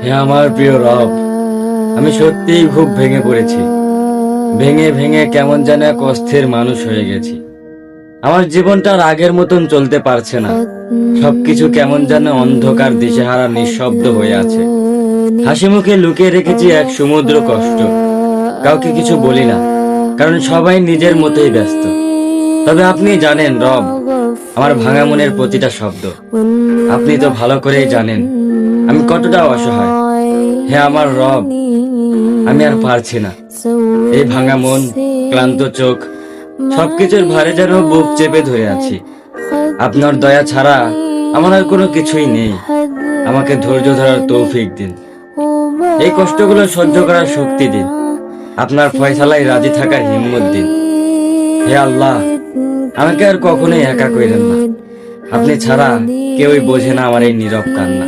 হে আমার প্রিয় রব, আমি সত্যিই খুব ভেঙে পড়েছি। ভেঙে ভেঙে কেমন যেন এক অস্থির মানুষ হয়ে গেছি। আমার জীবনটা আর আগের মতন চলতে পারছে না। সবকিছু কেমন যেন অন্ধকার, দিশেহারা, নিঃশব্দ হয়ে আছে। হাসি মুখে লুকিয়ে রেখেছি এক সমুদ্র কষ্ট। কাউকে কিছু বলি না, কারণ সবাই নিজের মতোই ব্যস্ত। তবে আপনি জানেন রব, আমার ভাঙা মনের প্রতিটা শব্দ। আপনি তো ভালো করেই জানেন আমি কতটা অসহায়। হে আমার রব, আমি আর পারছি না। এই ভাঙা মন, ক্লান্ত চোখ, সবকিছুর ভারে যেন বুক চেপে ধরে আছি। আপনার দয়া ছাড়া আমার আর কোনো কিছুই নেই। আমাকে ধৈর্য ধরার তৌফিক দিন। এই কষ্টগুলো সহ্য করার শক্তি দিন। আপনার ফয়সালায় রাজি থাকার হিম্মত দিন। হে আল্লাহ, আমাকে আর কখনোই একা কইরেন না। আপনি ছাড়া কেউই বোঝে না আমার এই নীরব কান্না।